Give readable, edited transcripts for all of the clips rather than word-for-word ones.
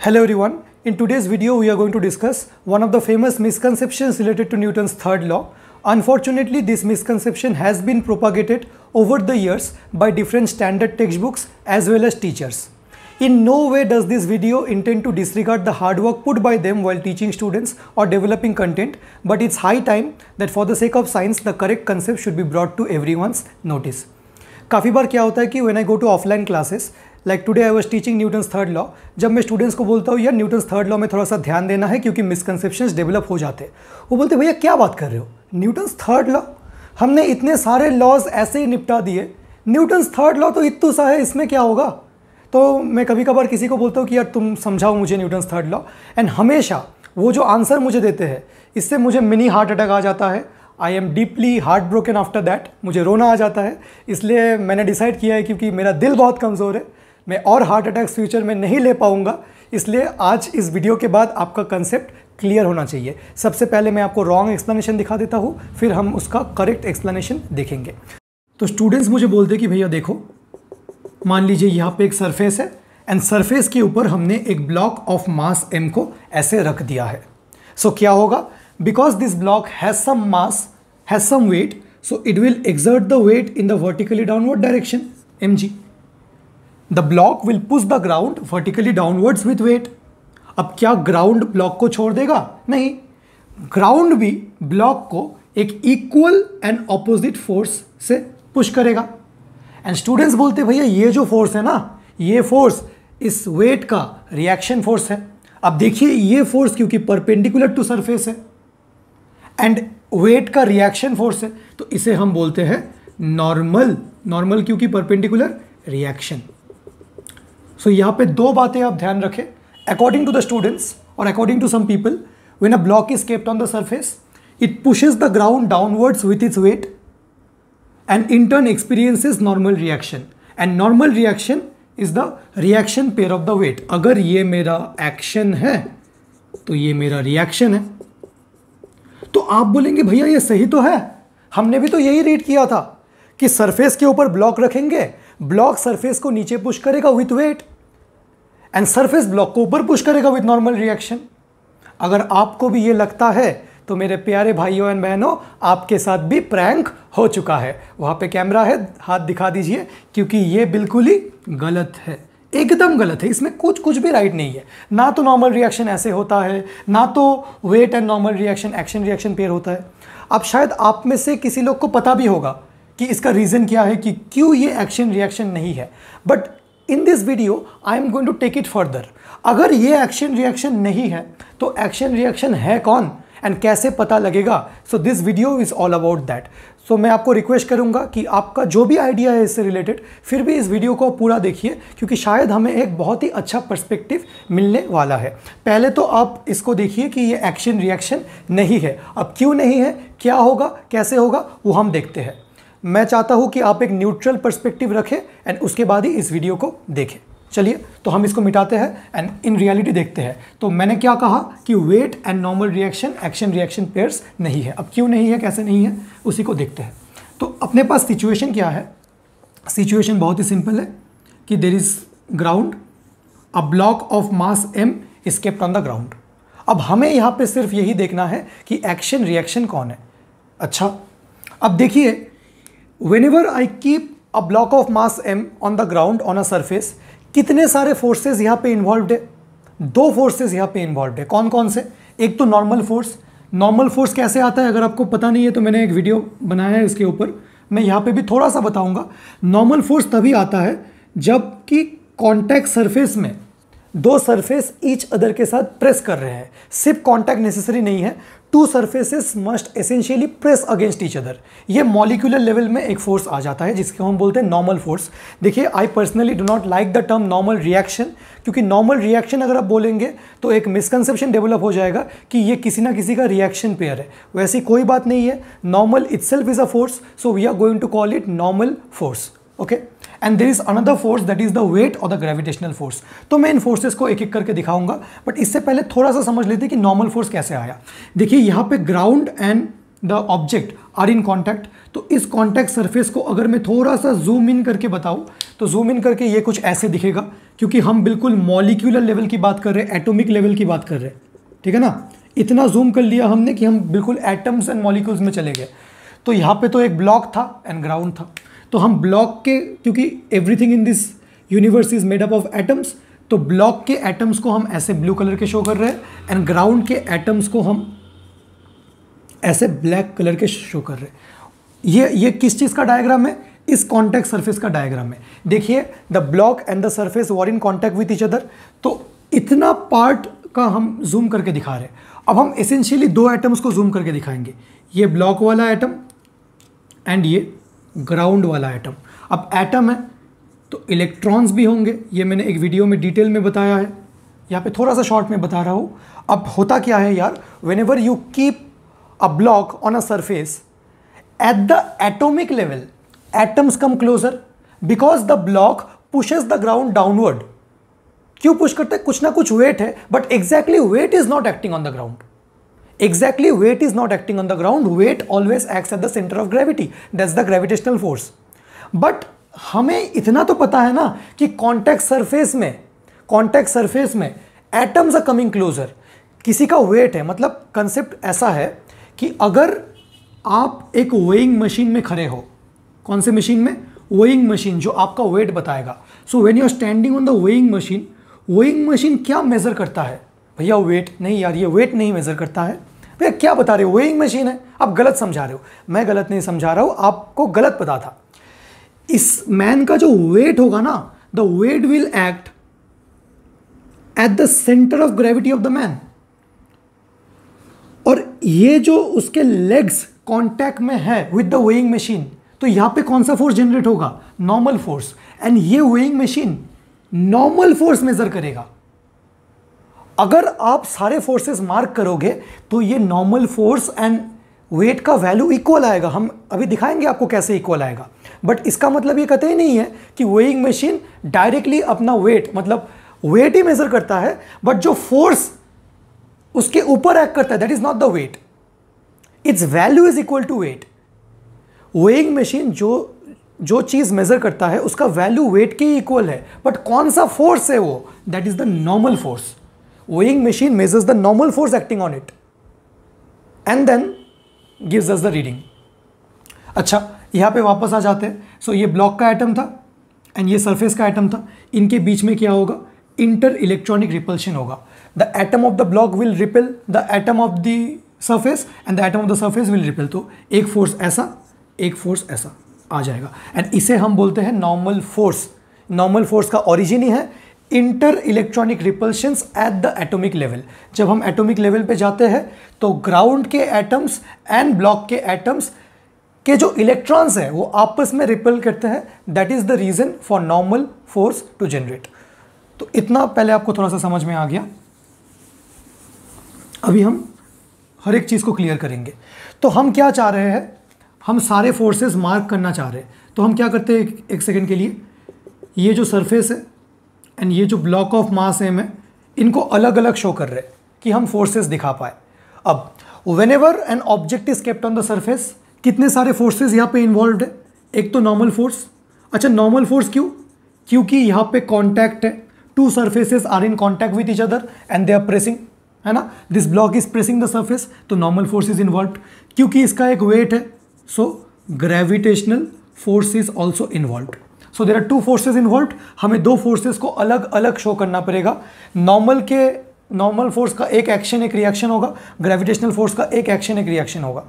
Hello everyone, in today's video we are going to discuss one of the famous misconceptions related to Newton's third law. Unfortunately, this misconception has been propagated over the years by different standard textbooks as well as teachers. In no way does this video intend to disregard the hard work put by them while teaching students or developing content, but it's high time that for the sake of science, the correct concept should be brought to everyone's notice. काफ़ी बार क्या होता है कि when I go to offline classes, like today I was teaching Newton's third law, जब मैं students को बोलता हूँ यार न्यूटन्स थर्ड लॉ में थोड़ा सा ध्यान देना है क्योंकि मिसकंसेप्शंस डेवलप हो जाते हैं, वो बोलते भैया क्या बात कर रहे हो, न्यूटन्स थर्ड लॉ, हमने इतने सारे लॉज ऐसे ही निपटा दिए, न्यूटन्स थर्ड लॉ तो इतना सा है, इसमें क्या होगा। तो मैं कभी कभार किसी को बोलता हूँ कि यार तुम समझाओ मुझे न्यूटन्स थर्ड लॉ, एंड हमेशा वो जो आंसर मुझे देते हैं इससे मुझे मिनी हार्ट अटैक आ जाता है। I am deeply heart broken after that, मुझे रोना आ जाता है। इसलिए मैंने डिसाइड किया है क्योंकि मेरा दिल बहुत कमज़ोर है, मैं और हार्ट अटैक्स फ्यूचर में नहीं ले पाऊंगा, इसलिए आज इस वीडियो के बाद आपका कंसेप्ट क्लियर होना चाहिए। सबसे पहले मैं आपको रॉन्ग एक्सप्लेनेशन दिखा देता हूँ, फिर हम उसका करेक्ट एक्सप्लेनेशन देखेंगे। तो स्टूडेंट्स मुझे बोलते कि भैया देखो, मान लीजिए यहाँ पे एक सरफेस है एंड सरफेस के ऊपर हमने एक ब्लॉक ऑफ मास m को ऐसे रख दिया है। सो क्या होगा, because this block has some mass, has some weight, so it will exert the weight in the vertically downward direction mg। The block will push the ground vertically downwards with weight. अब क्या ground block को छोड़ देगा? नहीं, ground भी block को एक equal and opposite force से पुश करेगा। एंड स्टूडेंट्स बोलते भैया ये जो फोर्स है ना, ये फोर्स इस वेट का रिएक्शन फोर्स है। अब देखिए ये फोर्स क्योंकि परपेंडिकुलर टू सरफेस है एंड वेट का रिएक्शन फोर्स है, तो इसे हम बोलते हैं नॉर्मल। नॉर्मल क्योंकि परपेंडिकुलर रिएक्शन। सो यहाँ पे दो बातें आप ध्यान रखें। अकॉर्डिंग टू द स्टूडेंट्स और according to some people, when a block is kept on the surface, it pushes the ground downwards with its weight and in turn experiences normal reaction, and normal reaction is the reaction pair of the weight। अगर ये मेरा action है तो ये मेरा reaction है। तो आप बोलेंगे भैया ये सही तो है, हमने भी तो यही रीड किया था कि सरफेस के ऊपर ब्लॉक रखेंगे, ब्लॉक सरफेस को नीचे पुश करेगा with weight and surface block को ऊपर पुश करेगा विथ नॉर्मल रिएक्शन। अगर आपको भी ये लगता है तो मेरे प्यारे भाइयों एंड बहनों, आपके साथ भी प्रैंक हो चुका है। वहाँ पे कैमरा है, हाथ दिखा दीजिए, क्योंकि ये बिल्कुल ही गलत है, एकदम गलत है। इसमें कुछ भी राइट नहीं है। ना तो नॉर्मल रिएक्शन ऐसे होता है, ना तो weight and normal reaction action reaction pair होता है। अब शायद आप में से किसी लोग को पता भी होगा कि इसका रीज़न क्या है कि क्यों ये एक्शन रिएक्शन नहीं है, but in this video I am going to take it further. अगर ये एक्शन रिएक्शन नहीं है तो एक्शन रिएक्शन है कौन एंड कैसे पता लगेगा? So this video is all about that. So मैं आपको रिक्वेस्ट करूंगा कि आपका जो भी आइडिया है इससे रिलेटेड, फिर भी इस वीडियो को पूरा देखिए, क्योंकि शायद हमें एक बहुत ही अच्छा पर्सपेक्टिव मिलने वाला है। पहले तो आप इसको देखिए कि ये एक्शन रिएक्शन नहीं है। अब क्यों नहीं है, क्या होगा, कैसे होगा, वो हम देखते हैं। मैं चाहता हूँ कि आप एक न्यूट्रल पर्सपेक्टिव रखें एंड उसके बाद ही इस वीडियो को देखें। चलिए तो हम इसको मिटाते हैं एंड इन रियलिटी देखते हैं। तो मैंने क्या कहा कि weight and normal reaction action reaction pairs नहीं है। अब क्यों नहीं है, कैसे नहीं है, उसी को देखते हैं। तो अपने पास सिचुएशन क्या है? सिचुएशन बहुत ही सिंपल है कि there is ground, a block of mass m is kept on the ground. अब हमें यहाँ पे सिर्फ यही देखना है कि एक्शन रिएक्शन कौन है। अच्छा, अब देखिए, whenever I keep a block of mass m on the ground on a surface, कितने सारे फोर्सेस यहाँ पे इन्वॉल्व है? दो फोर्सेस यहाँ पे इन्वॉल्व है। कौन कौन से? एक तो नॉर्मल फोर्स। नॉर्मल फोर्स कैसे आता है, अगर आपको पता नहीं है तो मैंने एक वीडियो बनाया है इसके ऊपर, मैं यहाँ पे भी थोड़ा सा बताऊंगा। नॉर्मल फोर्स तभी आता है जबकि कॉन्टैक्ट सरफेस में दो सरफेस ईच अदर के साथ प्रेस कर रहे हैं। सिर्फ कॉन्टैक्ट नेसेसरी नहीं है, two surfaces must essentially press against each other. ये मॉलिक्यूलर लेवल में एक फोर्स आ जाता है जिसको हम बोलते हैं नॉर्मल फोर्स। देखिए, I personally do not like the term normal reaction, क्योंकि नॉर्मल रिएक्शन अगर आप बोलेंगे तो एक मिसकंसेप्शन डेवलप हो जाएगा कि ये किसी ना किसी का रिएक्शन पेयर है। वैसी कोई बात नहीं है। Normal itself is a force, so we are going to call it normal force. Okay, and there is another force that is the weight और द ग्रेविटेशनल फोर्स। तो मैं इन फोर्सेस को एक एक करके दिखाऊंगा, बट इससे पहले थोड़ा सा समझ लेते हैं कि नॉर्मल फोर्स कैसे आया। देखिए, यहाँ पे ground and the object are in contact, तो इस कॉन्टैक्ट सरफेस को अगर मैं थोड़ा सा जूम इन करके बताऊँ तो जूम इन करके ये कुछ ऐसे दिखेगा, क्योंकि हम बिल्कुल मॉलिक्यूलर लेवल की बात कर रहे हैं, एटॉमिक लेवल की बात कर रहे हैं, ठीक है ना। इतना जूम कर लिया हमने कि हम बिल्कुल एटम्स एंड मॉलिक्यूल्स में चले गए। तो यहाँ पे तो एक ब्लॉक था एंड ग्राउंड था, तो हम ब्लॉक के, क्योंकि everything in this universe is made up of atoms, तो ब्लॉक के एटम्स को हम ऐसे ब्लू कलर के शो कर रहे हैं एंड ग्राउंड के एटम्स को हम ऐसे ब्लैक कलर के शो कर रहे हैं। ये किस चीज़ का डायग्राम है? इस कॉन्टैक्ट सरफेस का डायग्राम है। देखिए, the block and the surface were in contact with each other, तो इतना पार्ट का हम जूम करके दिखा रहे हैं। अब हम एसेंशियली दो एटम्स को जूम करके दिखाएंगे, ये ब्लॉक वाला एटम एंड ये ग्राउंड वाला एटम। अब एटम है तो इलेक्ट्रॉन्स भी होंगे, ये मैंने एक वीडियो में डिटेल में बताया है, यहाँ पे थोड़ा सा शॉर्ट में बता रहा हूँ। अब होता क्या है यार, whenever you keep a block on a surface at the atomic level, atoms come closer because the block pushes the ground downward. क्यों पुश करते हैं? कुछ ना कुछ वेट है, but exactly weight is not acting on the ground. Exactly weight is not acting on the ground, weight always acts at the centre of gravity, that's the gravitational force. But हमें इतना तो पता है ना कि contact surface में atoms are coming closer, किसी का वेट है। मतलब कंसेप्ट ऐसा है कि अगर आप एक वेइंग मशीन में खड़े हो, कौन से मशीन में? वेइंग मशीन, जो आपका वेट बताएगा। So when you are standing on the weighing machine क्या मेजर करता है? भैया वेट नहीं यार, ये वेट नहीं मेजर करता है। भैया क्या बता रहे हो? वेइंग मशीन है। आप गलत समझा रहे हो। मैं गलत नहीं समझा रहा हूँ, आपको गलत पता था। इस मैन का जो वेट होगा ना, the weight will act at the centre of gravity of the man, और ये जो उसके लेग्स कांटेक्ट में है विद द वेइंग मशीन, तो यहां पे कौन सा फोर्स जनरेट होगा? Normal force. एंड ये weighing machine normal force measure करेगा। अगर आप सारे फोर्सेस मार्क करोगे तो ये नॉर्मल फोर्स एंड वेट का वैल्यू इक्वल आएगा। हम अभी दिखाएंगे आपको कैसे इक्वल आएगा। बट इसका मतलब ये कतई नहीं है कि वेइंग मशीन डायरेक्टली अपना वेट, मतलब वेट ही मेजर करता है, बट जो फोर्स उसके ऊपर एक्ट करता है, that is not the weight, its value is equal to weight. Weighing machine जो चीज मेजर करता है उसका वैल्यू वेट के इक्वल है, बट कौन सा फोर्स है वो? That is the normal force. Weighing machine measures the normal force acting on it and then gives us the reading. अच्छा, यहां पे वापस आ जाते हैं। सो ये ब्लॉक का एटम था एंड ये सरफेस का एटम था। इनके बीच में क्या होगा? इंटर इलेक्ट्रॉनिक रिपल्शन होगा। The atom of the block will repel the atom of the surface and the atom of the surface will repel। तो एक फोर्स ऐसा, एक फोर्स ऐसा आ जाएगा एंड इसे हम बोलते हैं नॉर्मल फोर्स। नॉर्मल फोर्स का ओरिजिन ही है inter electronic repulsions at the atomic level. जब हम एटॉमिक लेवल पे जाते हैं तो ग्राउंड के एटम्स एंड ब्लॉक के एटम्स के जो इलेक्ट्रॉन्स हैं वो आपस में रिपेल करते हैं। That is the reason for normal force to generate. तो इतना पहले आपको थोड़ा सा समझ में आ गया। अभी हम हर एक चीज़ को क्लियर करेंगे। तो हम क्या चाह रहे हैं? हम सारे फोर्सेस मार्क करना चाह रहे हैं। तो हम क्या करते हैं, एक सेकंड के लिए, ये जो सरफेस है एंड ये जो ब्लॉक ऑफ मास एम है, इनको अलग अलग शो कर रहे हैं कि हम फोर्सेस दिखा पाए। अब whenever an object is kept on the surface, कितने सारे फोर्सेस यहाँ पे इन्वॉल्व है? एक तो नॉर्मल फोर्स। अच्छा, नॉर्मल फोर्स क्यों? क्योंकि यहाँ पे कॉन्टैक्ट है, two surfaces are in contact with each other and they are pressing, है ना। This block is pressing the surface, तो नॉर्मल फोर्स इज इन्वॉल्व। क्योंकि इसका एक वेट है, so gravitational force is also involve. So there are two forces involve. हमें दो forces को अलग अलग शो करना पड़ेगा। नॉर्मल फोर्स का एक एक्शन एक रिएक्शन होगा, ग्रेविटेशनल फोर्स का एक एक्शन एक रिएक्शन होगा।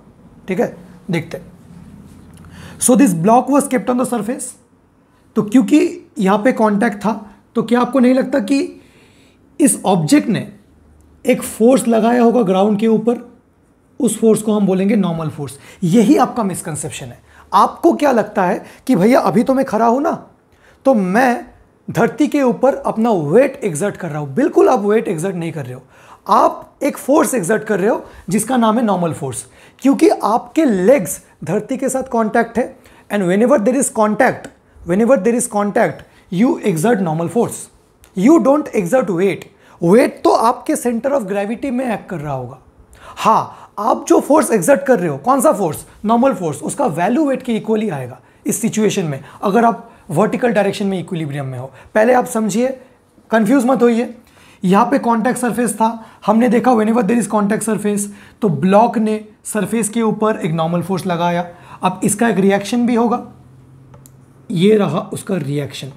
ठीक है, देखते हैं। So this block was kept on the surface, तो क्योंकि यहाँ पे कॉन्टैक्ट था, तो क्या आपको नहीं लगता कि इस ऑब्जेक्ट ने एक फोर्स लगाया होगा ग्राउंड के ऊपर? उस फोर्स को हम बोलेंगे नॉर्मल फोर्स। यही आपका मिसकंसेप्शन है। आपको क्या लगता है कि भैया अभी तो मैं खड़ा हूं ना, तो मैं धरती के ऊपर अपना वेट एक्सर्ट कर रहा हूं। बिल्कुल आप वेट एक्सर्ट नहीं कर रहे हो, आप एक फोर्स एक्सर्ट कर रहे हो जिसका नाम है नॉर्मल फोर्स। क्योंकि आपके लेग्स धरती के साथ कॉन्टैक्ट है and whenever there is contact you exert normal force, you don't exert weight. Weight तो आपके सेंटर ऑफ ग्रेविटी में एक्ट कर रहा होगा। हाँ, आप जो फोर्स एक्सर्ट कर रहे हो, कौन सा फोर्स? नॉर्मल फोर्स, उसका वैल्यू वेट के इक्वली आएगा इस सिचुएशन में। अगर आप वर्टिकल डायरेक्शन में इक्विलिब्रियम में हो। पहले आप समझिए, कंफ्यूज मत होइए। यहाँ पे कॉन्टैक्ट सरफेस था, हमने देखा whenever there is contact surface तो ब्लॉक ने सरफेस के ऊपर एक नॉर्मल फोर्स लगाया। अब इसका एक रिएक्शन भी होगा, ये रहा उसका रिएक्शन।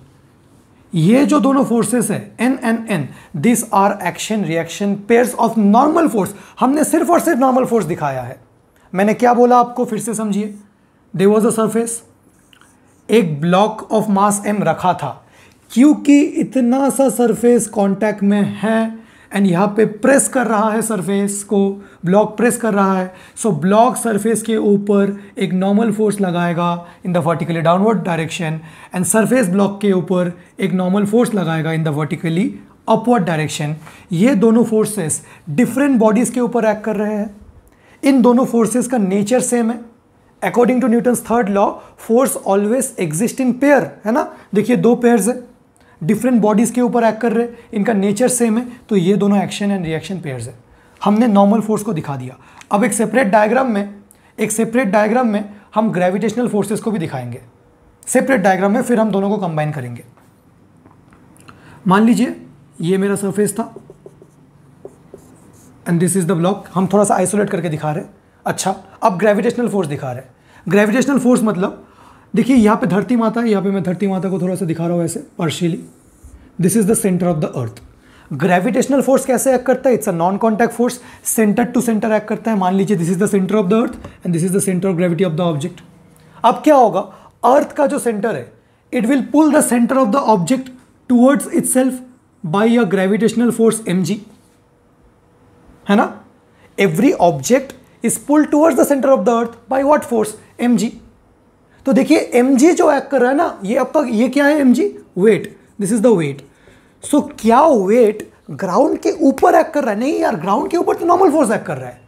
ये जो दोनों फोर्सेस है N and N, this are action reaction pairs of normal force. हमने सिर्फ और सिर्फ नॉर्मल फोर्स दिखाया है। मैंने क्या बोला आपको, फिर से समझिए। देयर वाज अ सरफेस, एक ब्लॉक ऑफ मास m रखा था, क्योंकि इतना सा सरफेस कांटेक्ट में है एंड यहाँ पे प्रेस कर रहा है सरफेस को, ब्लॉक प्रेस कर रहा है, सो ब्लॉक सरफेस के ऊपर एक नॉर्मल फोर्स लगाएगा इन the vertically downward direction and surface block के ऊपर एक नॉर्मल फोर्स लगाएगा इन द वर्टिकली अपवर्ड डायरेक्शन। ये दोनों फोर्सेस डिफरेंट बॉडीज के ऊपर एक्ट कर रहे हैं। इन दोनों फोर्सेस का नेचर सेम है। According to Newton's third law, force always exist in pair, है ना। देखिए दो पेयर्स है, डिफरेंट बॉडीज के ऊपर एक्ट कर रहे, इनका नेचर सेम है, तो ये दोनों एक्शन एंड रिएक्शन पेयर्स है। हमने नॉर्मल फोर्स को दिखा दिया। अब एक सेपरेट डायग्राम में हम ग्रेविटेशनल फोर्सेस को भी दिखाएंगे, सेपरेट डायग्राम में, फिर हम दोनों को कंबाइन करेंगे। मान लीजिए ये मेरा सरफेस था and this is the block. हम थोड़ा सा आइसोलेट करके दिखा रहे हैं। अच्छा, अब ग्रेविटेशनल फोर्स दिखा रहे हैं। ग्रेविटेशनल फोर्स मतलब देखिए यहाँ पे धरती माता है, यहाँ पे मैं धरती माता को थोड़ा सा दिखा रहा हूँ ऐसे partially. This is the centre of the earth. Gravitational force कैसे एक्ट करता है? It's a non contact force, centre to centre act करता है। मान लीजिए this is the centre of the earth and this is the centre of gravity of the object. अब क्या होगा, अर्थ का जो सेंटर है it will pull the centre of the object towards itself by a gravitational force mg, है ना। Every object is pulled towards the centre of the earth bye what force? mg। तो देखिए mg जो act कर रहा है ना, ये आपका ये क्या है mg? Weight. This is the weight. So क्या वेट ग्राउंड के ऊपर एक्ट कर रहा है? नहीं यार, ग्राउंड के ऊपर तो नॉर्मल फोर्स एक्ट कर रहा है।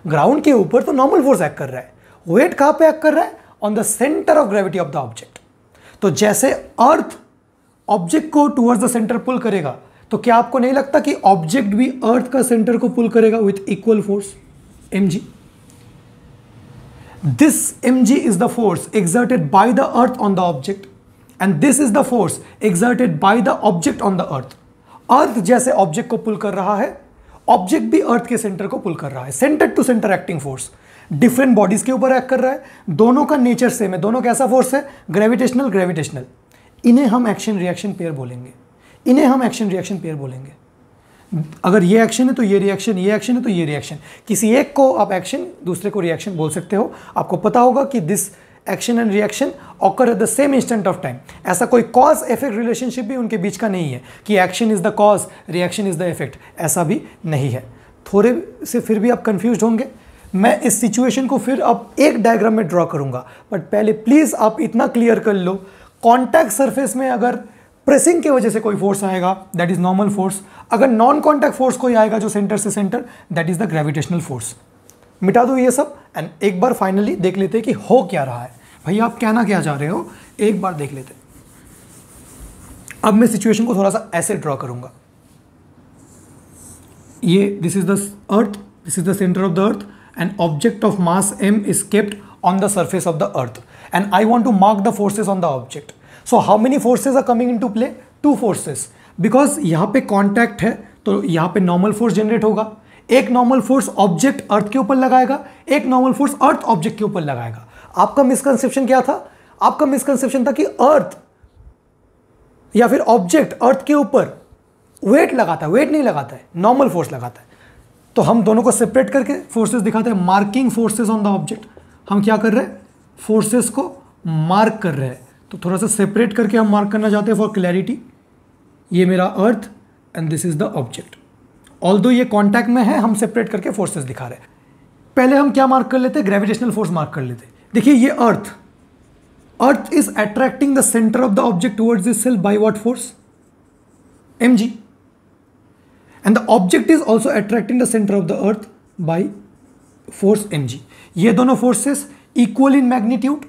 ग्राउंड के ऊपर तो नॉर्मल फोर्स एक्ट कर रहा है। वेट कहां पे एक्ट कर रहा है? On the centre of gravity of the object. तो जैसे अर्थ ऑब्जेक्ट को टूवर्ड्स द सेंटर पुल करेगा, तो क्या आपको नहीं लगता कि ऑब्जेक्ट भी अर्थ का सेंटर को पुल करेगा with equal force mg? This mg is the force exerted by the earth on the object and this is the force exerted by the object on the earth. अर्थ जैसे ऑब्जेक्ट को पुल कर रहा है, object भी अर्थ के centre को पुल कर रहा है। Centre to centre acting force, different bodies के ऊपर एक्ट कर रहा है। दोनों का नेचर सेम है। दोनों कैसा फोर्स है? ग्रेविटेशनल। इन्हें हम एक्शन रिएक्शन पेयर बोलेंगे। अगर ये एक्शन है तो ये रिएक्शन, ये एक्शन है तो ये रिएक्शन। किसी एक को आप एक्शन, दूसरे को रिएक्शन बोल सकते हो। आपको पता होगा कि this action and reaction occur at the same instant of time. ऐसा कोई कॉज इफेक्ट रिलेशनशिप भी उनके बीच का नहीं है कि action is the cause, reaction is the effect, ऐसा भी नहीं है। थोड़े से फिर भी आप कंफ्यूज होंगे। मैं इस सिचुएशन को फिर अब एक डायग्राम में ड्रॉ करूंगा, बट पहले प्लीज आप इतना क्लियर कर लो, कॉन्टैक्ट सरफेस में अगर प्रेसिंग की वजह से कोई फोर्स आएगा दैट इज नॉर्मल फोर्स। अगर नॉन कॉन्टैक्ट फोर्स कोई आएगा जो सेंटर से centre, that is the gravitational force. मिटा दो ये सब एंड एक बार फाइनली देख लेते हैं कि हो क्या रहा है। भैया आप कहना क्या चाह रहे हो, एक बार देख लेते हैं। अब मैं सिचुएशन को थोड़ा सा ऐसे ड्रॉ करूंगा। ये this is the earth, this is the centre of the earth and object of mass m is kept on the surface of the earth and I want to mark the forces on the object. So how many forces are coming into play? 2 forces. Because यहाँ पे contact है तो यहाँ पे normal force generate होगा। एक normal force object अर्थ के ऊपर लगाएगा, एक नॉर्मल फोर्स अर्थ ऑब्जेक्ट के ऊपर लगाएगा। आपका मिसकंसेप्शन क्या था? आपका मिसकंसेप्शन था कि अर्थ या फिर ऑब्जेक्ट अर्थ के ऊपर वेट लगाता है। वेट नहीं लगाता है, नॉर्मल फोर्स लगाता है। तो हम दोनों को सेपरेट करके फोर्सेस दिखाते हैं। Marking forces on the object. हम क्या कर रहे हैं? फोर्सेस को मार्क कर रहे हैं। तो थोड़ा सा सेपरेट करके हम मार्क करना चाहते हैं फॉर क्लैरिटी। ये मेरा अर्थ and this is the object. Although ये कॉन्टैक्ट में है, हम सेपरेट करके फोर्सेस दिखा रहे हैं। पहले हम क्या मार्क कर लेते हैं? ग्रेविटेशनल फोर्स मार्क कर लेते हैं। देखिए ये earth is attracting the centre of the object towards itself by what force? mg। And the object is also attracting the centre of the earth by force mg। ये दोनों forces equal in magnitude,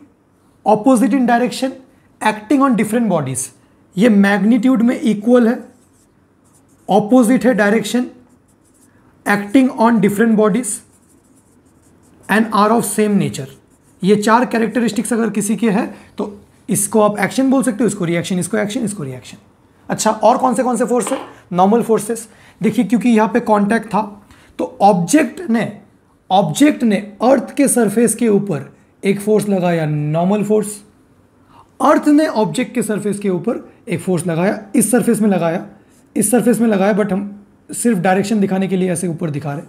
opposite in direction, acting on different bodies. ये magnitude में equal है, opposite है direction, acting on different bodies and are of same nature. ये 4 characteristics अगर किसी के हैं तो इसको आप एक्शन बोल सकते हो, इसको रिएक्शन, इसको एक्शन, इसको रिएक्शन। अच्छा, और कौन से फोर्स है? Normal forces. देखिए, क्योंकि यहाँ पे कांटेक्ट था तो ऑब्जेक्ट ने अर्थ के सरफेस के ऊपर एक फोर्स लगाया, नॉर्मल फोर्स। अर्थ ने ऑब्जेक्ट के सरफेस के ऊपर एक फोर्स लगाया, इस सरफेस में लगाया, बट हम सिर्फ डायरेक्शन दिखाने के लिए ऐसे ऊपर दिखा रहे।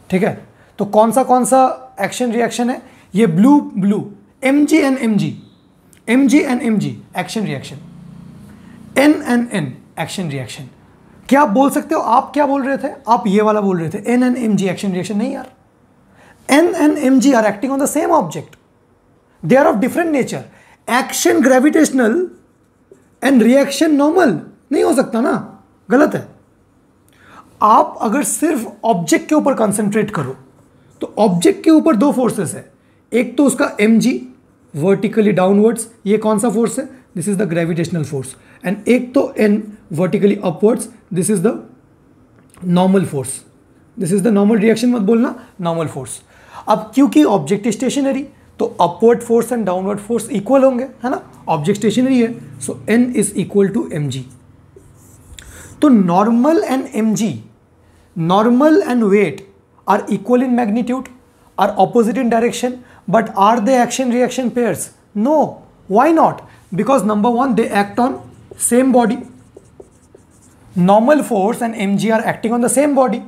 ठीक है, तो कौन सा एक्शन रिएक्शन है? ये blue mg and mg action reaction, n action reaction. क्या आप बोल सकते हो? आप क्या बोल रहे थे? आप ये वाला बोल रहे थे, n and mg action reaction. नहीं यार, n and mg are acting on the same object, they are of different nature. Action gravitational and reaction normal नहीं हो सकता ना, गलत है। आप अगर सिर्फ ऑब्जेक्ट के ऊपर कंसंट्रेट करो तो ऑब्जेक्ट के ऊपर दो फोर्सेस है, एक तो उसका mg वर्टिकली डाउनवर्ड्स, ये कौन सा फोर्स है? This is the gravitational force. And एक तो n vertically upwards, this is the normal force. This is the normal reaction, मत बोलना नॉर्मल फोर्स। अब क्योंकि ऑब्जेक्ट स्टेशनरी तो upward force and downward force equal होंगे, है ना? ऑब्जेक्ट स्टेशनरी है, so n is equal to mg। तो normal and weight are equal in magnitude, are opposite in direction, but are they action reaction pairs? No. Why not? Because number one, they act on same body. Normal force and mg are acting on the same body,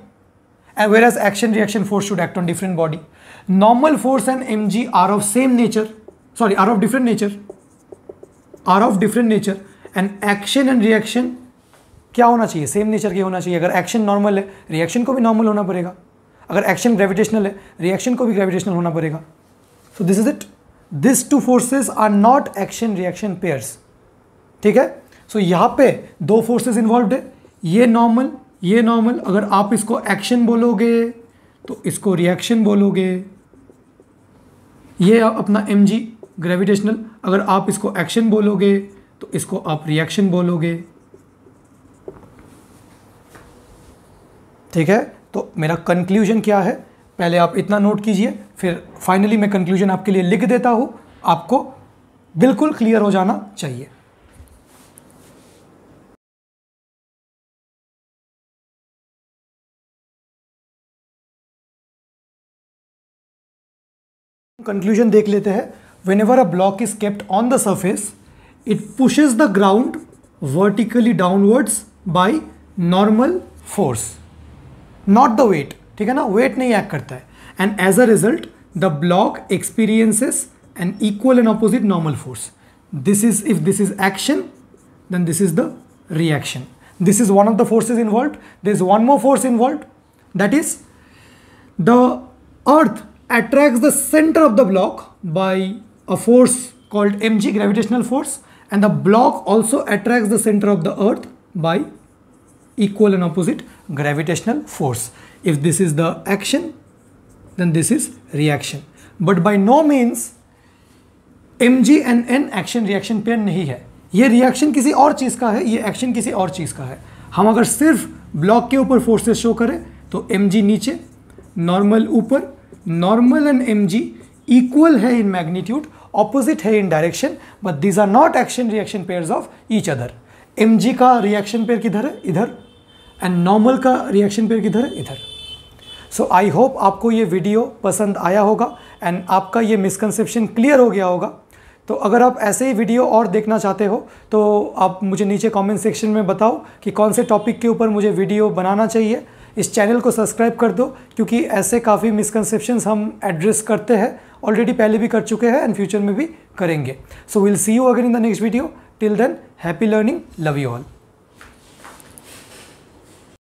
and whereas action reaction force should act on different body. Normal force and mg are of same nature, sorry, are of different nature, and action and reaction क्या होना चाहिए? Same nature के होना चाहिए। अगर action normal है, reaction को भी नॉर्मल होना पड़ेगा। अगर एक्शन ग्रेविटेशनल है, रिएक्शन को भी ग्रेविटेशनल होना पड़ेगा। So this is it. These two forces are not action reaction pairs. ठीक है? So यहाँ पे दो forces involved है, ये नॉर्मल। अगर आप इसको एक्शन बोलोगे तो इसको रिएक्शन बोलोगे। ये अपना mg ग्रेविटेशनल, अगर आप इसको एक्शन बोलोगे तो इसको आप रिएक्शन बोलोगे। ठीक है, तो मेरा कंक्लूजन क्या है, पहले आप इतना नोट कीजिए, फिर फाइनली मैं कंक्लूजन आपके लिए लिख देता हूं, आपको बिल्कुल क्लियर हो जाना चाहिए। कंक्लूजन देख लेते हैं। Whenever a block is kept on the surface, it pushes the ground vertically downwards by normal force, not the weight. ठीक है ना, वेट नहीं एक्ट करता है। And as a result the block experiences an equal and opposite normal force. This is, if this is action, then this is the reaction. This is one of the forces involved. There is one more force involved, that is the earth attracts the center of the block by a force called mg, gravitational force, and the block also attracts the center of the earth by equal and opposite gravitational force. If this is the action, then this is reaction. But by no means mg and n action reaction pair नहीं है। ये reaction किसी और चीज़ का है, ये action किसी और चीज़ का है। हम अगर सिर्फ ब्लॉक के ऊपर फोर्सेस शो करें तो mg नीचे, नॉर्मल ऊपर, नॉर्मल एंड mg इक्वल है इन मैग्नीट्यूड, ऑपोजिट है in direction, but these are not action reaction pairs of each other. mg का रिएक्शन पेयर किधर है? इधर। एंड नॉर्मल का रिएक्शन पेयर किधर है? इधर। सो आई होप आपको ये वीडियो पसंद आया होगा एंड आपका ये मिसकंसेप्शन क्लियर हो गया होगा। तो अगर आप ऐसे ही वीडियो और देखना चाहते हो तो आप मुझे नीचे कमेंट सेक्शन में बताओ कि कौन से टॉपिक के ऊपर मुझे वीडियो बनाना चाहिए। इस चैनल को सब्सक्राइब कर दो, क्योंकि ऐसे काफ़ी मिसकंसेप्शंस हम एड्रेस करते हैं, ऑलरेडी पहले भी कर चुके हैं एंड फ्यूचर में भी करेंगे। So will see you again in the next video. Till then, happy learning, love you all.